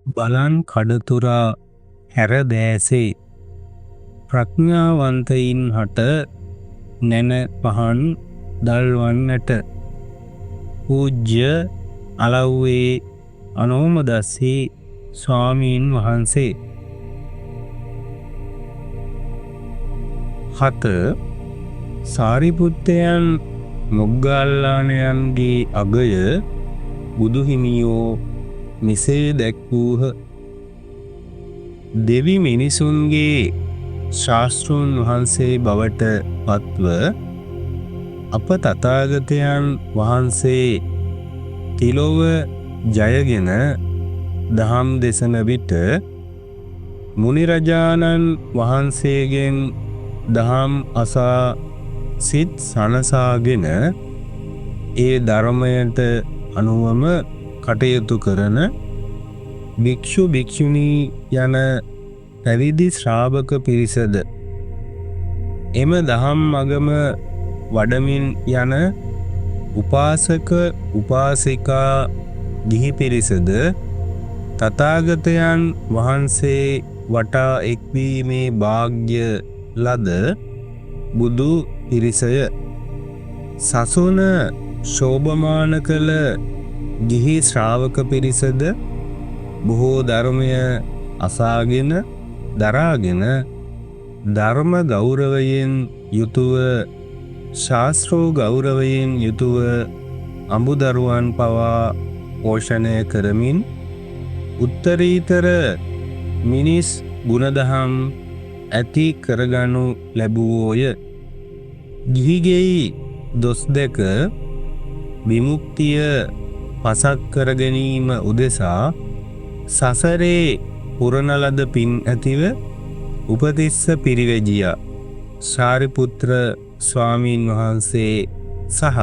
බලන් කඩතුරා හැර දෑසේ ප්‍රඥාවන්තයින් හට නැන පහන් දල්වන්නට පූජ්‍ය අලව්වේ අනෝමදස්සී ස්වාමීන් වහන්සේ. 7. සාරිපුත්තයන් මොග්ගල්ලානයන්ගේ අගය බුදුහිමියෝ මෙසේ දැක්වූහ. දෙවි මිනිසුන්ගේ ශාස්තෘන් වහන්සේ බවට පත්ව අප තථාගතයන් වහන්සේ තිලොව ජයගෙන දහම් දෙසන විට මුනිරජාණන් වහන්සේගෙන් දහම් අසා සිත් සනසාගෙන ඒ ධර්මයට අනුවම කටයුතු කරන භික්ෂු භික්ෂුණී යන පැවිදි ශ්‍රාවක පිරිසද එම දහම් මගම වඩමින් යන උපාසක උපාසිකා ගිහි පිරිසද තථාගතයන් වහන්සේ වටා එක්වීමේ භාග්‍ය ලද බුදු පිරිසය. සසුන ශෝභමාන කළ ගිහි ශ්‍රාවක පිරිසද බොහෝ ධර්මය අසාගෙන දරාගෙන ධර්ම ගෞරවයෙන් යුතුව ශාස්ත්‍රෝ ගෞරවයෙන් යුතුව අඹදරුවන් පවා පෝෂණය කරමින් උත්තරීතර මිනිස් ගුණදහම් ඇති කරගනු ලැබුවෝය. ගිහිගෙයි දොස් දැක විමුක්තිය පසක් කර ගැනීම උදෙසා සසරේ පුරන ලද පින් ඇතිව උපතිස්ස පිරිවැජියා සාරිපුත්‍ර ස්වාමීන් වහන්සේ සහ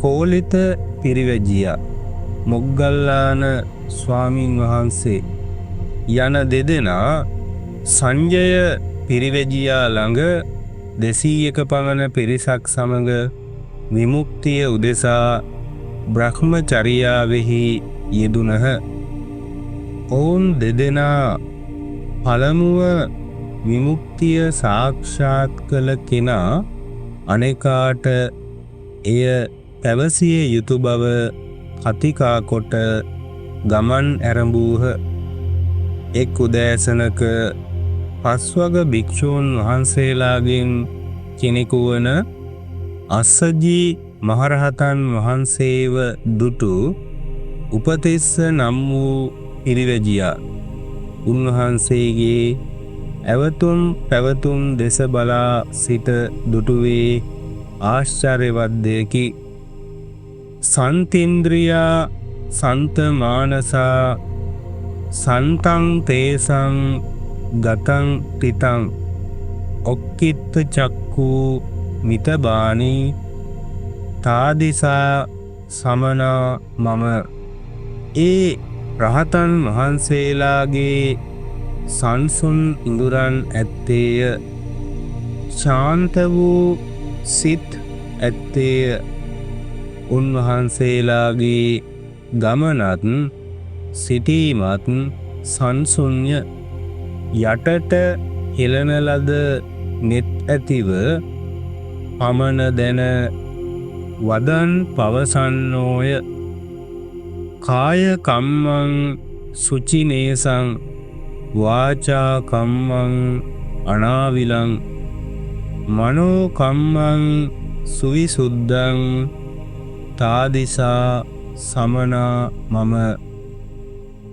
කෝලිත පිරිවැජියා මොග්ගල්ලාන ස්වාමීන් වහන්සේ යන දෙදෙනා සංජය පිරිවැජියා ළඟ 200ක පමණ පිරිසක් සමග විමුක්තිය උදෙසා බ්‍රහ්මචර්යාවෙහි යෙදුණහ. ඔවුන් දෙදෙනා පළමුව විමුක්තිය සාක්ෂාත් කළ කෙනා අනෙකාට එය පැවසිය යුතු බව කතිකා කොට ගමන් ඇරඹූහ. එක් උදෑසනක පස්වග භික්ෂූන් වහන්සේලාගෙන් කෙනෙකු වන අස්සජී මහරහතන් වහන්සේව දුටු උපතිස්ස නම් වූ පිරිවැජියා උන්වහන්සේගේ ඇවතුම් පැවතුම් දෙස බලා සිට දුටුවේ ආශ්චර්යවත් දෙයකි. සන්තින්ද්‍රියා සන්තමානසා සන්තං තේසං ගතං තිතං ඔක්කිත්ත චක්කු මිතබානි තාදිසා සමනා මම. ඒ රහතන් වහන්සේලාගේ සංසුන් ඉඳුරන් ඇත්තේය. ශාන්ත වූ සිත් ඇත්තේය. උන්වහන්සේලාගේ ගමනත් සිටීමත් සංසුන්ය. යටට හෙළන ලද නෙත් ඇතිව පමණ දැන වදන් පවසන්නෝය. කාය කම්මං සුචිනේසං වාචා කම්මං අනාවිලං මනෝ කම්මං සුවිසුද්ධං තාදිසා සමනා මම.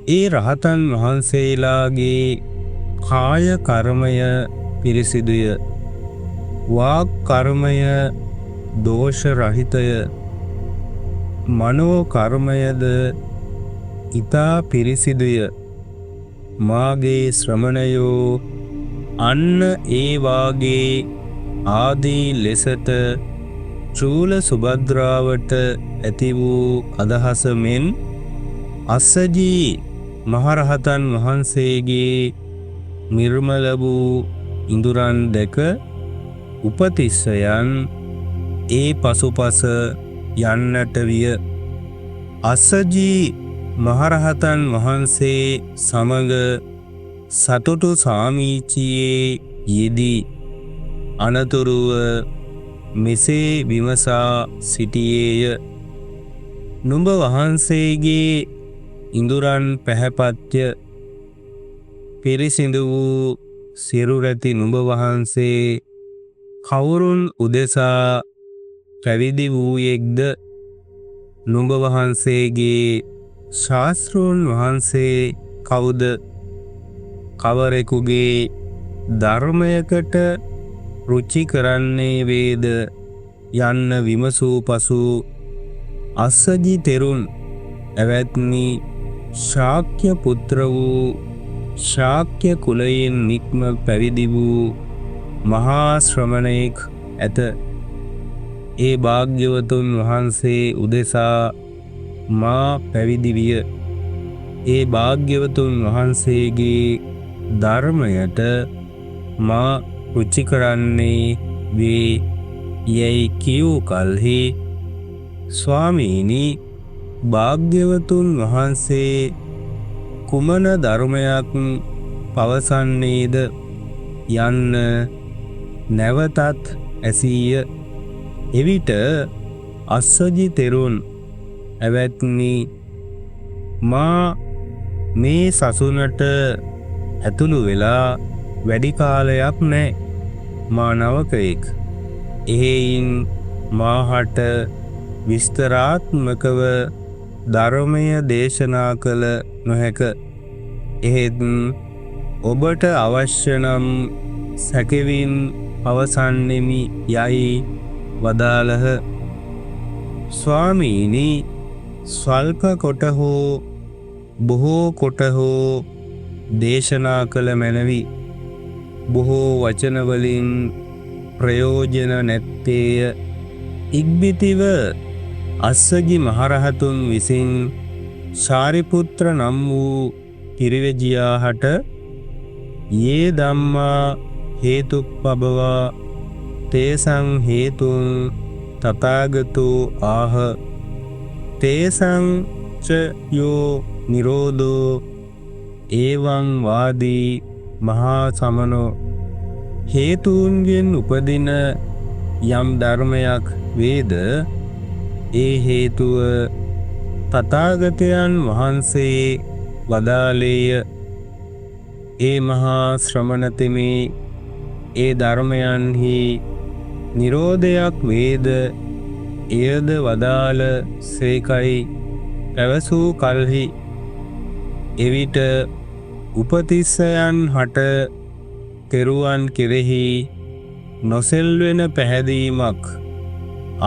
ඒ රහතන් වහන්සේලාගේ කාය කර්මය පිරිසිදුය. වාක් කර්මය දෝෂ රහිතය. මනෝ කර්මයද ඊතා පිරිසිදුය. මාගේ ශ්‍රමණයෝ අන්න ඒ වාගේ ආදී ලෙසට චූල සුභද්‍රාවට ඇති වූ අදහස මෙන් අස්සජී මහරහතන් වහන්සේගේ නිර්මල වූ ඉඳුරන් දැක උපතිස්සයන් ඒ පසුපස යන්නට විය. අස්සජී මහරහතන් වහන්සේ සමග සතුටු සාමීචියේ යෙදී අනතුරුව මෙසේ විමසා සිටියේය. නුඹ වහන්සේගේ ඉඳුරන් පැහැපත්ය. පිරිසිදු වූ සිරුරැති නුඹ වහන්සේ කවුරුන් උදෙසා පැවිදි වූයෙක්ද? නුඹ වහන්සේගේ ශාස්තෘන් වහන්සේ කවුද? කවරෙකුගේ ධර්මයකට රුචි කරන්නේ වේද යන්න විමසූ පසු අස්සජි තෙරුන් එවැත්නි ශාක්‍ය පුත්‍ර වූ ශාක්‍ය කුලයෙන් නික්ම පැවිදි වූ මහා ශ්‍රමණයෙක් ඇත. ඒ භාග්‍යවතුන් වහන්සේ උදෙසා මා පැවිදි විය. ඒ භාග්‍යවතුන් වහන්සේගේ ධර්මයට මා රුචි කරන්නේ වේ යැයි කියූ කල්හි ස්වාමීනි, භාග්‍යවතුන් වහන්සේ කුමන ධර්මයක් පවසන්නේද යන්න නැවතත් ඇසීය. එවිට අස්සජි තෙරුන් එවැත්නි, මා මේ සසුනට ඇතුළු වෙලා වැඩි කාලයක් නෑ. මා නවකයෙක්. එහෙයින් මාහට විස්තරාත්මකව ධර්මය දේශනා කළ නොහැක. එහෙත් ඔබට අවශ්‍ය නම් සැකෙවින් පවසන්නෙමි යයි වදාළහ. ස්වාමීනි, ස්වල්ප කොට හෝ බොහෝ කොට හෝ දේශනා කළ මැනවි. බොහෝ වචනවලින් ප්‍රයෝජන නැත්තේය. ඉක්බිතිව අස්සජි මහරහතුන් විසින් සාරිපුත්‍ර නම් වූ පිරිවැජියාහට යේ ධම්මා හේතුප්පබවා තේසං හේතුන් තථාගතෝ ආහ තේසං ච යෝ නිරෝධෝ එවං වාදී මහා සමනෝ. හේතුන්ගෙන් උපදින යම් ධර්මයක් වේද, ඒ හේතුව තථාගතයන් වහන්සේ වදාළේය. ඒ මහා ශ්‍රමණතෙමි, ඒ ධර්මයන්හි නිරෝධයක් වේද, එයද වදාළ සේකයි පැවසූ කල්හි එවිට උපතිස්සයන් හට තෙරුවන් කෙරෙහි නොසෙල්වෙන පැහැදීමක්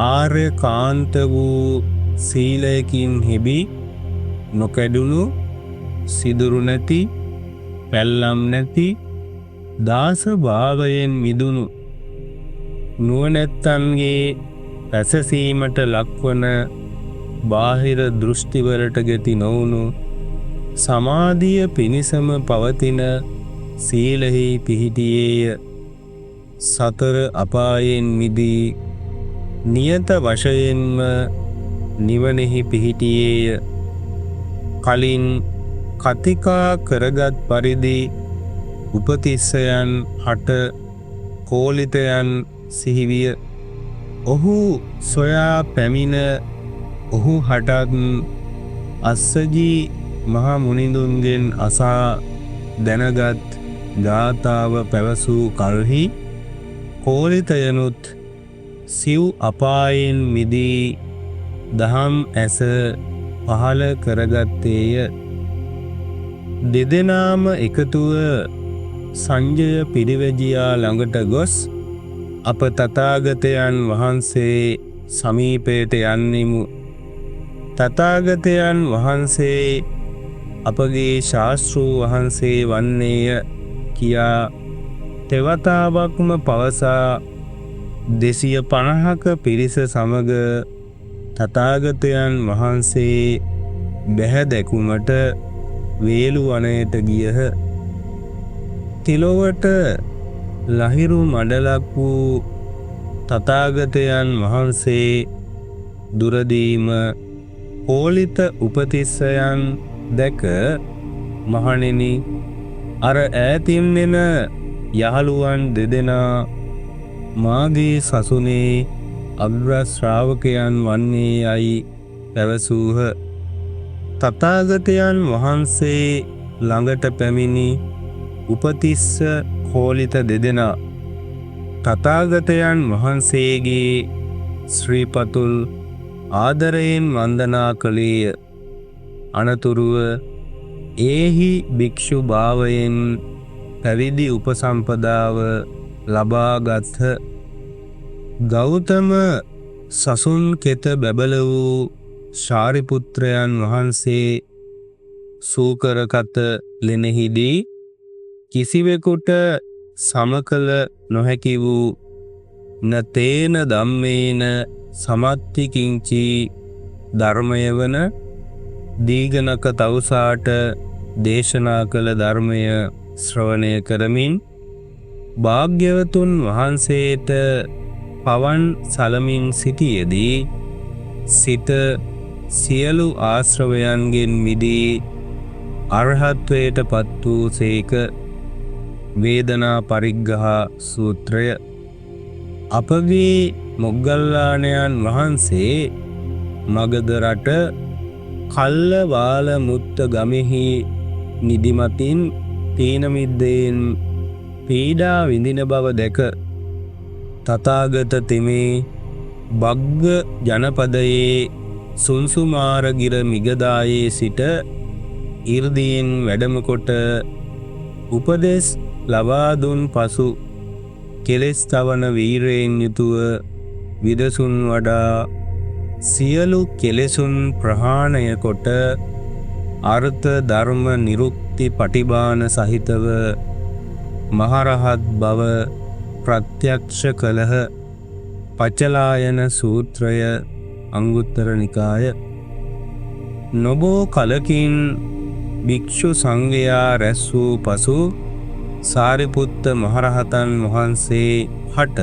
ආර්ය කාන්ත වූ සීලයකින් හෙබි නොකැඩුණු සිදුරු නැති පැල්ලම් නැති දාස භාවයෙන් මිදුණු නුවණැත්තන්ගේ පැසසීමට ලක්වන බාහිර දෘෂ්ටිවලට ගති නොවුණු සමාධිය පිණිසම පවතින සීලෙහි පිහිටියේය. සතර අපායෙන් මිදී නියත වශයෙන්ම නිවනෙහි පිහිටියේය. කලින් කතිකා කරගත් පරිදි උපතිස්සයන් හට කෝලිතයන් සිහිවිය. ඔහු සොයා පැමිණ ඔහු හටත් අස්සජි මහ මුනිඳුන්ගෙන් අසා දැනගත් ගාථාව පැවසූ කල්හි කෝලිතයනුත් සිව් අපායෙන් මිදී දහම් ඇස පහළ කරගත්තේය. දෙදෙනාම එකතුව සංජය පිරිවැජියා ළඟට ගොස් අප තථාගතයන් වහන්සේ සමීපයට යන්නෙමු. තථාගතයන් වහන්සේ අපගේ ශාස්තෘ වහන්සේ වන්නේය කියා තෙවතාවක්ම පවසා 250ක පිරිස සමග තථාගතයන් වහන්සේ බැහැ දැකුමට වේලු වනයට ගියහ. තිලොවට ලහිරු මඩලක් වූ තථාගතයන් වහන්සේ දුරදීම කෝලිත උපතිස්සයන් දැක මහණෙනි අර ඈතින් එන යහළුවන් දෙදෙනා මාගේ සසුනේ අග්‍ර ශ්‍රාවකයන් වන්නේ යයි පැවසූහ. තථාගතයන් වහන්සේ ළඟට පැමිණි උපතිස්ස කෝලිත දෙදෙනා තථාගතයන් වහන්සේගේ ශ්‍රී පතුල් ආදරයෙන් වන්දනා කළේය. අනතුරුව ඒහි භික්ෂු භාවයෙන් පැවිදි උපසම්පදාව ලබාගත්හ. ගෞතම සසුන් කෙත බැබල වූ ශාරිපුත්‍රයන් වහන්සේ සූකරකත ලෙනෙහිදී කිසිවෙකුට සමකල නොහැකි වූ නතේන ධම්මේන සමත්ති කිංචි ධර්මය වන දීඝනක තවුසාට දේශනා කළ ධර්මය ශ්‍රවණය කරමින් භාග්‍යවතුන් වහන්සේට පවන් සලමින් සිටියේදී සිත සියලු ආශ්‍රවයන්ගෙන් මිදී අරහත්වයට පත් වූ සේක. වේදනා පරිග්ගහ සූත්‍රය. අපගේ මොග්ගල්ලාණයන් වහන්සේ මගධ රට කල්ලවාල මුත්ත ගමෙහි නිදිමතින් තීන මිද්දෙන් පීඩා විඳින බව දැක තථාගත තෙමේ බග්ග ජනපදයේ සුන්සුමාරගිර මිගදායේ සිට 이르දීන් වැඩම කොට උපදෙස් ලබා දුන් පසු කෙලෙස් තවන වීරයෙන් යුතුව විදසුන් වඩා සියලු කෙලෙසුන් ප්‍රහාණය කොට අර්ථ ධර්ම නිරුක්ති පටිභාන සහිතව මහරහත් බව ප්‍රත්‍යක්ෂ කළහ. පචලායන සූත්‍රය අංගුත්තර නිකාය. නොබෝ කලකින් භික්ෂු සංඝයා රැස් වූ පසු සාරිපුත්ත මහරහතන් වහන්සේ හට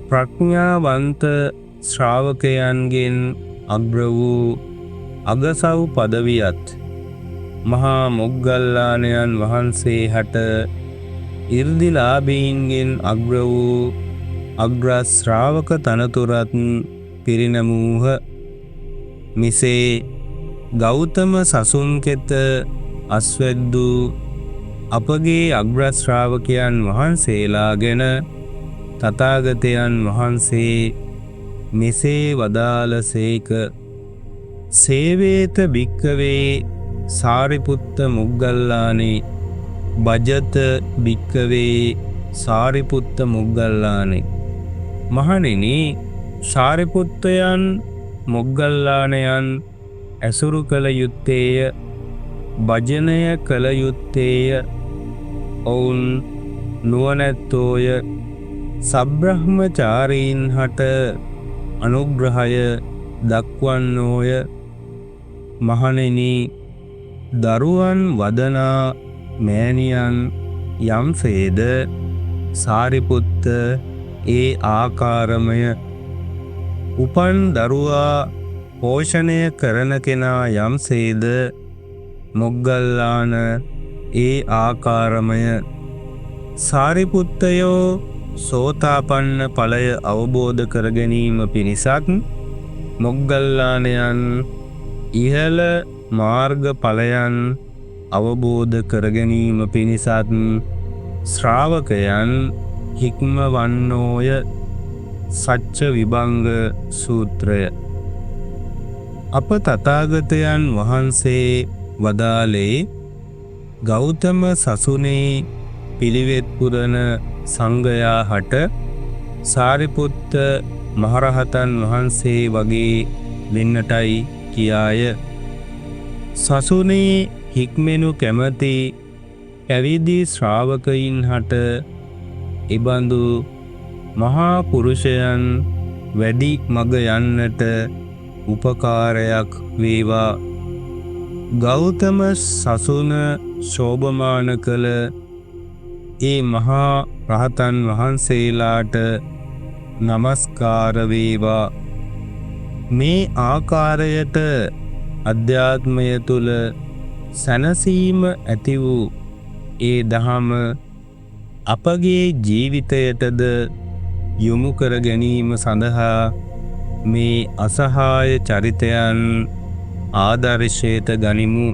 ප්‍රඥාවන්ත ශ්‍රාවකයන්ගෙන් අග්‍ර වූ අගසව් පදවියත් මහා මොග්ගල්ලාණයන් වහන්සේ හට 이르දිලාභීන්ගෙන් අග්‍ර වූ අග්‍ර ශ්‍රාවක තනතුරත් පිරිනැමූහ. මිසේ ගෞතම සසුන් කෙත අස්වැද්දූ අපගේ අග්‍ර ශ්‍රාවකයන් වහන්සේලා ගැන තථාගතයන් වහන්සේ මෙසේ වදාළසේක. සේවේත භික්කවේ සාරිපුත්ත මොග්ගල්ලානේ භජත භික්කවේ සාරිපුත්ත මොග්ගල්ලානේ. මහණෙනි සාරිපුත්තයන් මොග්ගල්ලාණයන් ඇසුරු කළ යුත්තේය, භජනය කළ යුත්තේය. ඔවුන් නුවණැත්තෝය, සබ්‍රහ්මචාරීන් හට අනුග්‍රහය දක්වන්නෝය. මහණෙනි දරුවන් වදනා මෑණියන් යම්සේද සාරිපුත්ත ඒ ආකාරමය. උපන් දරුවා පෝෂණය කරන කෙනා යම්සේද මොග්ගල්ලාන ඒ ආකාරමය. සාරිපුත්තයෝ සෝතාපන්න ඵලය අවබෝධ කර ගැනීම පිණිසත් මොග්ගල්ලාණයන් ඉහළ මාර්ග ඵලයන් අවබෝධ කර ගැනීම පිණිසත් ශ්‍රාවකයන් හික්මවන්නෝය. සච්ච විභංග සූත්‍රය. අප තථාගතයන් වහන්සේ වදාළේ ගෞතම සසුනේ පිළිවෙත් පුරන සංඝයා හට සාරිපුත්ත මහරහතන් වහන්සේ වගේ වෙන්නටයි කියාය. සසුනේ හික්මෙනු කැමති පැවිදි ශ්‍රාවකයින් හට ඉබඳු මහා පුරුෂයන් වැඩි මග යන්නට උපකාරයක් වේවා. ගෞතම සසුන ශෝභමාන කළ ඒ මහා රහතන් වහන්සේලාට නමස්කාර වේවා. මේ ආකාරයට අධ්‍යාත්මය තුළ සැනසීම ඇති වූ ඒ දහම අපගේ ජීවිතයටද යොමු කර ගැනීම සඳහා මේ අසහාය චරිතයන් ආදර්ශයට ගනිමු.